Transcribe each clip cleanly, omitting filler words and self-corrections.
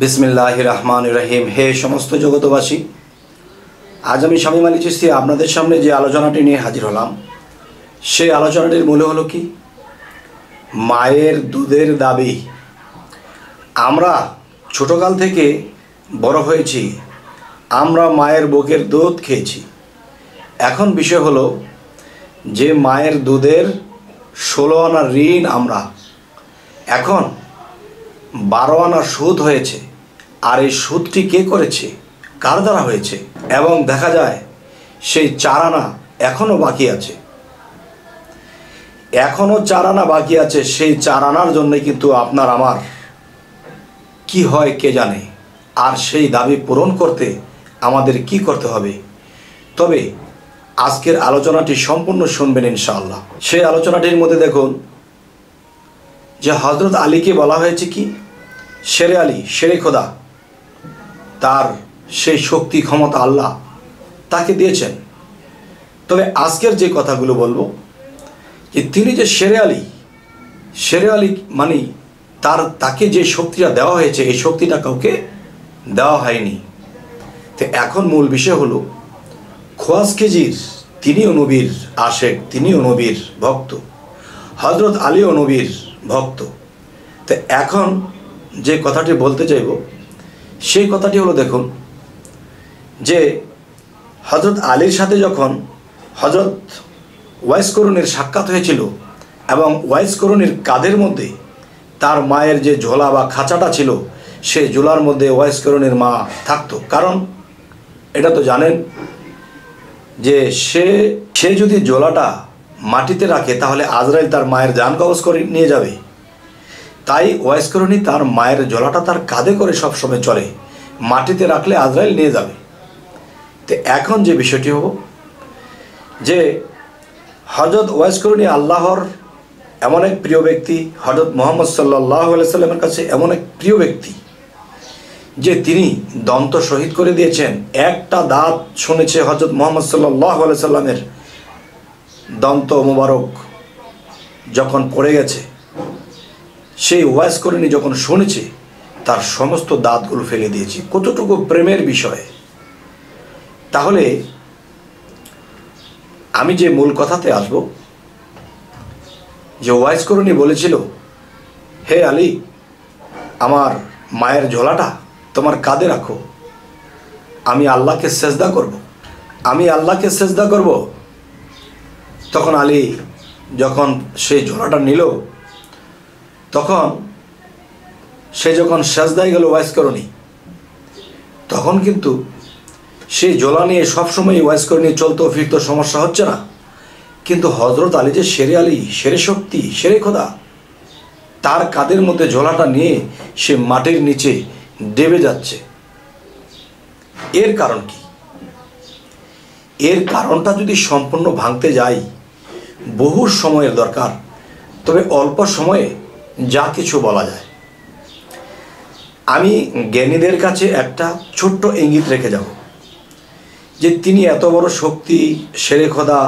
বিসমিল্লাহির রহমানির রহিম। হে সমস্ত জগতবাসী, আজ আমি শামীম আলী চিশতি আপনাদের সামনে যে আলোচনাটি নিয়ে হাজির হলাম, সেই আলোচনাটির মূল হলো কি, মায়ের দুধের দাবি। আমরা ছোটকাল থেকে বড় হয়েছি, আমরা মায়ের বুকের দুধ খেয়েছি। এখন বিষয় হলো যে মায়ের দুধের 16 আনা ঋণ আমরা, এখন 12 আনা সুদ হয়েছে। আর এই সুদটি কে করেছে, কার দ্বারা হয়েছে? এবং দেখা যায় সেই 4 আনা এখনও বাকি আছে, এখনও 4 আনা বাকি আছে। সেই 4 আনার জন্য কিন্তু আপনার আমার কি হয় কে জানে। আর সেই দাবি পূরণ করতে আমাদের কি করতে হবে? তবে আজকের আলোচনাটি সম্পূর্ণ শুনবেন ইনশাআল্লাহ। সেই আলোচনাটির মধ্যে দেখুন যে হজরত আলীকে বলা হয়েছে কি, শেরে আলী, শেরে খোদা। তার সেই শক্তি ক্ষমতা আল্লাহ তাকে দিয়েছেন। তবে আজকের যে কথাগুলো বলবো, যে তিনি যে শেরে আলী মানে তাকে যে শক্তিটা দেওয়া হয়েছে, এই শক্তিটা কাউকে দেওয়া হয়নি। তো এখন মূল বিষয় হলো খোয়াজ খেজির, তিনিও নবীর আশেক, তিনিও নবীর ভক্ত, হজরত আলীও নবীর ভক্ত। তো এখন যে কথাটি বলতে চাইব, সেই কথাটি হলো, দেখুন যে হজরত আলীর সাথে যখন হজরত ওয়াইস করুণীর সাক্ষাৎ হয়েছিল, এবং ওয়াইস করুণীর কাঁধের মধ্যে তার মায়ের যে ঝোলা বা খাঁচাটা ছিল, সেই ঝোলার মধ্যে ওয়াইস করুণীর মা থাকতো। কারণ এটা তো জানেন যে সে যদি ঝোলাটা মাটিতে রাখে, তাহলে আজরাইল তার মায়ের জান কবজ করে নিয়ে যাবে। তাই ওয়াইস করুণী তার মায়ের ঝোলাটা তার কাঁধে করে সবসময় চলে, মাটিতে রাখলে আজরাইল নিয়ে যাবে। তো এখন যে বিষয়টি হবো, যে হজরত ওয়াইস করুণী আল্লাহর এমন এক প্রিয় ব্যক্তি, হজরত মুহাম্মদ সাল্লাল্লাহু আলাইহি সাল্লামের কাছে এমন এক প্রিয় ব্যক্তি যে তিনি দন্ত শহীদ করে দিয়েছেন। একটা দাঁত শুনেছে হজরত মুহাম্মদ সাল্লাল্লাহু আলাইহি সাল্লামের, দন্ত মোবারক যখন পড়ে গেছে, সেই ওয়াইস করুণী যখন শুনেছে, তার সমস্ত দাঁতগুলো ফেলে দিয়েছে। কতটুকু প্রেমের বিষয়! তাহলে আমি যে মূল কথাতে আসব, যে ওয়াইস করুণী বলেছিল, হে আলী, আমার মায়ের ঝোলাটা তোমার কাঁধে রাখো, আমি আল্লাহকে সেজদা করব, আমি আল্লাহকে সেজদা করব। তখন আলী যখন সেই ঝোলাটা নিল, তখন সে যখন সেজদায় গেল ওয়াইস করুণী, তখন কিন্তু সেই ঝোলা নিয়ে সবসময় ওয়াইস করুণী চলতো ফিরতো, সমস্যা হচ্ছে না। কিন্তু হজরত আলী যে শেরে আলী, শেরে শক্তি, শেরে খোদা, তার কাঁধের মধ্যে ঝোলাটা নিয়ে সে মাটির নিচে ডেবে যাচ্ছে। এর কারণ কি? এর কারণটা যদি সম্পূর্ণ ভাঙতে যাই, বহু সময়ের দরকার। তবে অল্প সময়ে যা কিছু বলা যায়, আমি জ্ঞানীদের কাছে একটা ছোট্ট ইঙ্গিত রেখে যাব, যে তিনি এত বড় শক্তি, শেরে খোদা,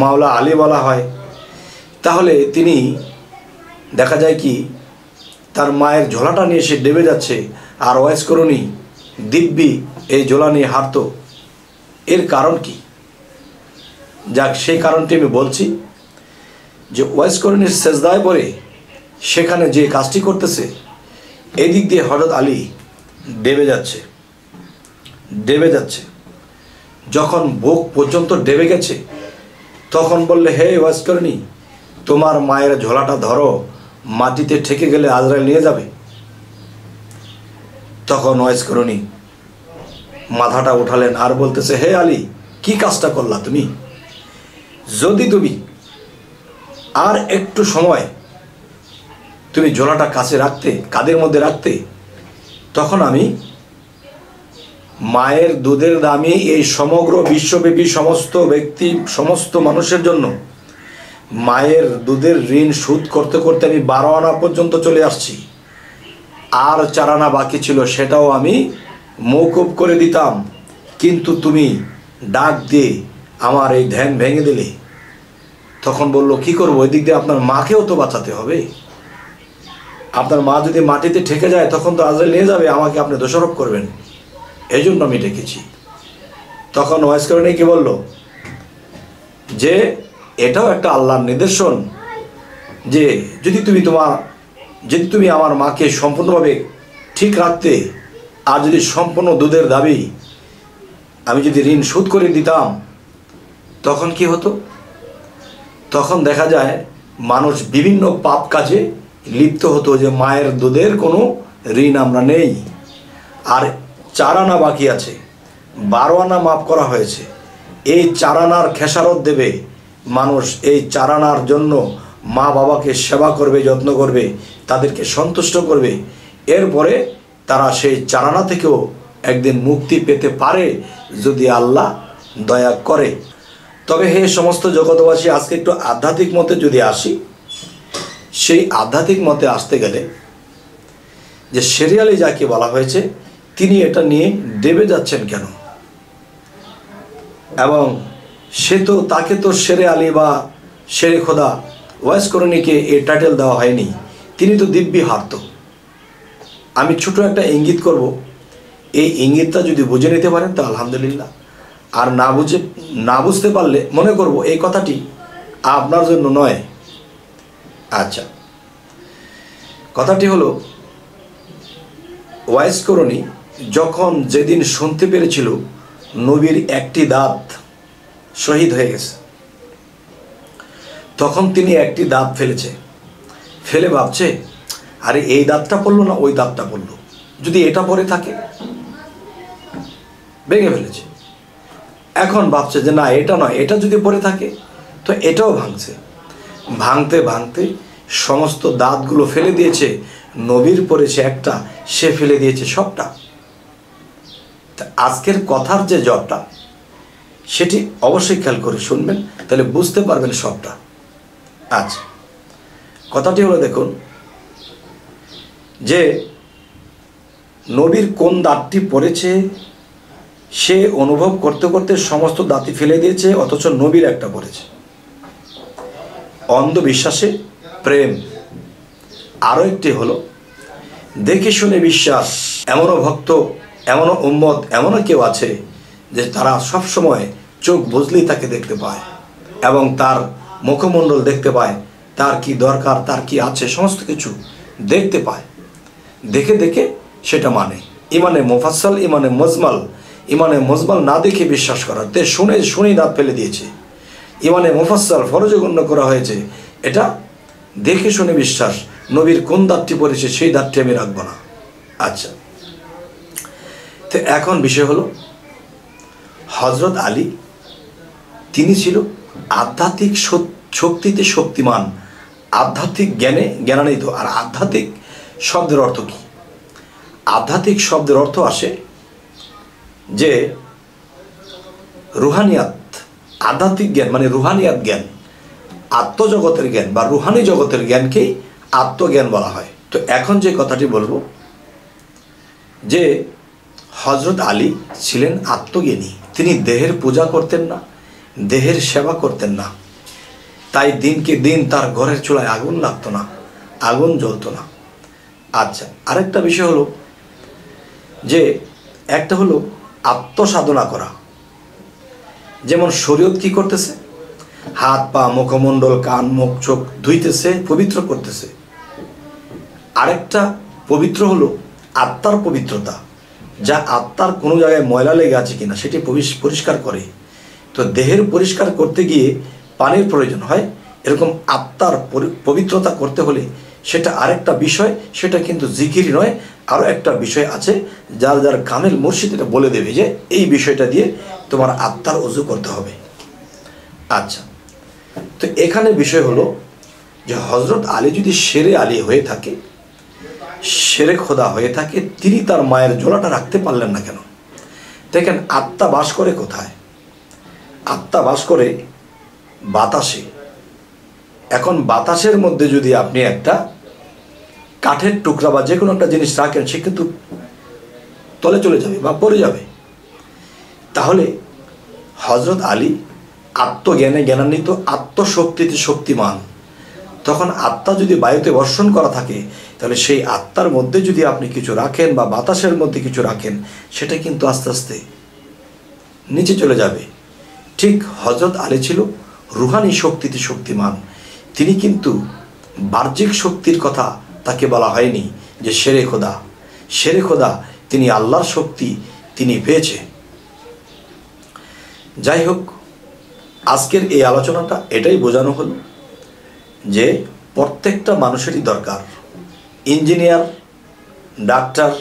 মাওলা আলী বলা হয়। তাহলে তিনি দেখা যায় কি, তার মায়ের ঝোলাটা নিয়ে সে ডেবে যাচ্ছে, আর ওয়াইস করুণী দিব্যি এই ঝোলা নিয়ে হারত। এর কারণ কি? যাক, সেই কারণটি আমি বলছি, যে ওয়াইস করুণীর সেজদায় পরে সেখানে যে কাজটি করতেছে, এই দিক দিয়ে হযরত আলী ডেবে যাচ্ছে। যখন বুক পর্যন্ত ডেবে গেছে, তখন বললে, হে ওয়াইস করুণী, তোমার মায়ের ঝোলাটা ধরো, মাটিতে ঠেকে গেলে আজরাইল নিয়ে যাবে। তখন ওয়াইস করুণী মাথাটা উঠালেন আর বলতেছে, হে আলী, কি কাজটা করলা তুমি? যদি তুমি আর একটু সময় তুমি ঝোলাটা কাছে রাখতে, কাঁধের মধ্যে রাখতে, তখন আমি মায়ের দুধের দামে এই সমগ্র বিশ্বব্যাপী সমস্ত ব্যক্তি, সমস্ত মানুষের জন্য মায়ের দুধের ঋণ শোধ করতে করতে আমি 12 আনা পর্যন্ত চলে আসছি। আর 4 আনা বাকি ছিল, সেটাও আমি মওকুফ করে দিতাম। কিন্তু তুমি ডাক দিয়ে আমার এই ধ্যান ভেঙে দিলে। তখন বলল, কি করবো, ওই দিক দিয়ে আপনার মাকেও তো বাঁচাতে হবে। আপনার মা যদি মাটিতে ঠেকে যায় তখন তো আজরাইল নিয়ে যাবে, আমাকে আপনি দোষারোপ করবেন, এই জন্য আমি ডেকেছি। তখন ওয়াইজ করণী কি বলল যে এটাও একটা আল্লাহর নিদর্শন যে যদি তুমি আমার মাকে সম্পূর্ণভাবে ঠিক রাখতে, আর যদি সম্পূর্ণ দুধের দাবি আমি যদি ঋণ শোধ করে দিতাম, তখন কি হতো? তখন দেখা যায় মানুষ বিভিন্ন পাপ কাজে লিপ্ত হতো, যে মায়ের দুধের কোনো ঋণ আমরা নেই, আর 4 আনা বাকি আছে, 12 আনা মাফ করা হয়েছে, এই 4 আনার খেসারত দেবে মানুষ। এই 4 আনার জন্য মা বাবাকে সেবা করবে, যত্ন করবে, তাদেরকে সন্তুষ্ট করবে, এরপরে তারা সেই 4 আনা থেকেও একদিন মুক্তি পেতে পারে যদি আল্লাহ দয়া করে। তবে হে সমস্ত জগৎবাসী, আজকে একটু আধ্যাত্মিক মতে যদি আসি, সেই আধ্যাত্মিক মতে আসতে গেলে যে শেরে যাকে বলা হয়েছে, তিনি এটা নিয়ে ডেবে যাচ্ছেন কেন? এবং তাকে তো শেরে আলী বা শেরে খোদা ওয়াইজ করণীকে এই টাইটেল দেওয়া হয়নি, তিনি তো দিব্যি হারত। আমি ছোট একটা ইঙ্গিত করব, এই ইঙ্গিতটা যদি বুঝে নিতে পারেন তো আলহামদুলিল্লাহ, আর না বুঝতে পারলে মনে করব এই কথাটি আপনার জন্য নয়। আচ্ছা, কথাটি হলো, ওয়াইজ করণী যখন যেদিন শুনতে পেরেছিল নবীর একটি দাঁত শহীদ হয়ে গেছে, তখন তিনি একটি দাঁত ফেলে ভাবছে, আরে এই দাঁতটা পড়লো না ওই দাঁতটা পড়লো, যদি এটা পরে থাকে, ভেঙে ফেলেছে। এখন ভাবছে যে না এটা নয়, এটা যদি পরে থাকে তো এটাও ভাঙতে ভাঙতে সমস্ত দাঁতগুলো ফেলে দিয়েছে। নবীর পরেছে একটা, সে ফেলে দিয়েছে সবটা। আজকের কথার যে জবটা, সেটি অবশ্যই খেয়াল করে শুনবেন, তাহলে বুঝতে পারবেন সবটা। আচ্ছা, কথাটি হলো, দেখুন যে নবীর কোন দাঁতটি পড়েছে সে অনুভব করতে করতে সমস্ত দাঁতই ফেলে দিয়েছে, অথচ নবীর একটা পড়েছে। অন্ধবিশ্বাসে প্রেম। আরও একটি হলো দেখে শুনে বিশ্বাস। এমনও ভক্ত, এমনও উম্মত, এমনও কেউ আছে যে তারা সবসময় চোখ বুঝলেই তাকে দেখতে পায় এবং তার মুখমণ্ডল দেখতে পায়, তার কি দরকার, তার কি আছে, সমস্ত কিছু দেখতে পায়। দেখে দেখে সেটা মানে ইমানে মুফাসসাল, ইমানে মজমাল না দেখে বিশ্বাস করা, তে শুনেই দাঁত ফেলে দিয়েছে। ইমানে মুফাসসাল ফরজে গণ্য করা হয়েছে, এটা দেখে শুনে বিশ্বাস। নবীর কোন দাঁতটি পড়েছে সেই দাঁতটি আমি রাখবো না। আচ্ছা, তো এখন বিষয় হলো, হজরত আলী তিনি ছিল আধ্যাত্মিক শক্তিতে শক্তিমান, আধ্যাত্মিক জ্ঞানে জ্ঞানান্বিত। আর আধ্যাত্মিক শব্দের অর্থ কি? আধ্যাত্মিক শব্দের অর্থ আসে যে রুহানিয়াত। আধ্যাত্মিক জ্ঞান মানে রুহানিয়াত জ্ঞান, আত্মজগতের জ্ঞান বা রুহানি জগতের জ্ঞানকেই আত্মজ্ঞান বলা হয়। তো এখন যে কথাটি বলবো যে হজরত আলী ছিলেন আত্মজ্ঞানী। তিনি দেহের পূজা করতেন না, দেহের সেবা করতেন না, তাই দিনকে দিন তার ঘরের চুলায় আগুন লাগতো না, আগুন জ্বলতো না। আচ্ছা, আরেকটা বিষয় হলো যে একটা হলো আত্মসাধনা করা। যেমন শরীয়ত কি করতেছে, হাত পা মুখমণ্ডল কান মুখ চোখ ধুইতেছে, পবিত্র করতেছে। আরেকটা পবিত্র হলো আত্মার পবিত্রতা, যা আত্মার কোনো জায়গায় ময়লা লেগে আছে কিনা সেটি পরিষ্কার করে। তো দেহের পরিষ্কার করতে গিয়ে পানির প্রয়োজন হয়, এরকম আত্মার পবিত্রতা করতে হলে সেটা আরেকটা বিষয়, সেটা কিন্তু জিকিরি নয়, আরও একটা বিষয় আছে, যার কামেল মুর্শিদ এটা বলে দেবে যে এই বিষয়টা দিয়ে তোমার আত্মার ওযু করতে হবে। আচ্ছা, তো এখানে বিষয় হলো যে হজরত আলী যদি শেরে আলী হয়ে থাকে, শেরে খোদা হয়ে থাকে, তিনি তার মায়ের জোড়াটা রাখতে পারলেন না কেন? দেখেন, আত্মা বাস করে কোথায়? আত্মা বাস করে বাতাসে। এখন বাতাসের মধ্যে যদি আপনি একটা কাঠের টুকরা বা যে কোনো একটা জিনিস রাখেন, সে কিন্তু তলে চলে যাবে বা পড়ে যাবে। তাহলে হজরত আলী আত্মজ্ঞানে জ্ঞানান্বিত, আত্মশক্তিতে শক্তিমান। তো তখন আত্মা যদি বায়ুতে বর্ষণ করা থাকে, তাহলে সেই আত্মার মধ্যে যদি আপনি কিছু রাখেন বা বাতাসের মধ্যে কিছু রাখেন, সেটা কিন্তু আস্তে আস্তে নিচে চলে যাবে। ঠিক হজরত আলী ছিল রুহানি শক্তিতে শক্তিমান। তিনি কিন্তু বাহ্যিক শক্তির কথা তাকে বলা হয়নি যে শেরে খোদা। শেরে খোদা তিনি আল্লাহর শক্তি তিনি পেয়েছে। যাই হোক, আজকের এই আলোচনাটা এটাই বোঝানো হলো যে প্রত্যেকটা মানুষেরই দরকার ইঞ্জিনিয়ার, ডাক্তার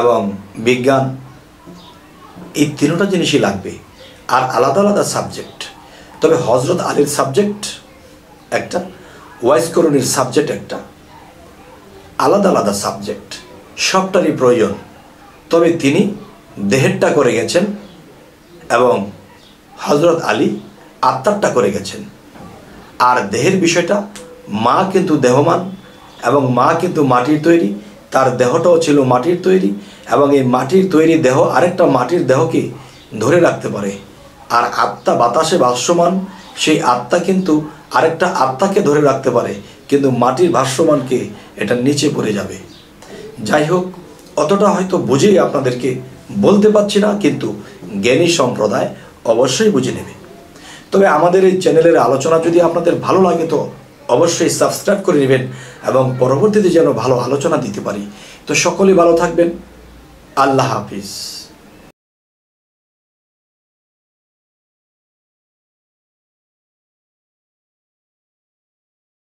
এবং বিজ্ঞান, এই তিনটা জিনিসই লাগবে, আর আলাদা আলাদা সাবজেক্ট। তবে হজরত আলীর সাবজেক্ট একটা, ওয়াইস করণীর সাবজেক্ট একটা, আলাদা আলাদা সাবজেক্ট, সবটারই প্রয়োজন। তবে তিনি দেহেরটা করে গেছেন এবং হজরত আলী আত্মারটা করে গেছেন। আর দেহের বিষয়টা, মা কিন্তু দেহমান এবং মা কিন্তু মাটির তৈরি, তার দেহটাও ছিল মাটির তৈরি, এবং এই মাটির তৈরি দেহ আরেকটা মাটির দেহকে ধরে রাখতে পারে। আর আত্মা বাতাসে ভাসমান, সেই আত্মা কিন্তু আরেকটা আত্মাকে ধরে রাখতে পারে, কিন্তু মাটির ভাসমানকে এটা নিচে পড়ে যাবে। যাই হোক, অতটা হয়তো বুঝেই আপনাদেরকে বলতে পারছি না, কিন্তু জ্ঞানী সম্প্রদায় অবশ্যই বুঝে নেবে। তবে আমাদের এই চ্যানেলের আলোচনা যদি আপনাদের ভালো লাগে তো অবশ্যই সাবস্ক্রাইব করে নেবেন, এবং পরবর্তীতে যেন ভালো আলোচনা দিতে পারি। তো সকলেই ভালো থাকবেন। আল্লাহ হাফিজ।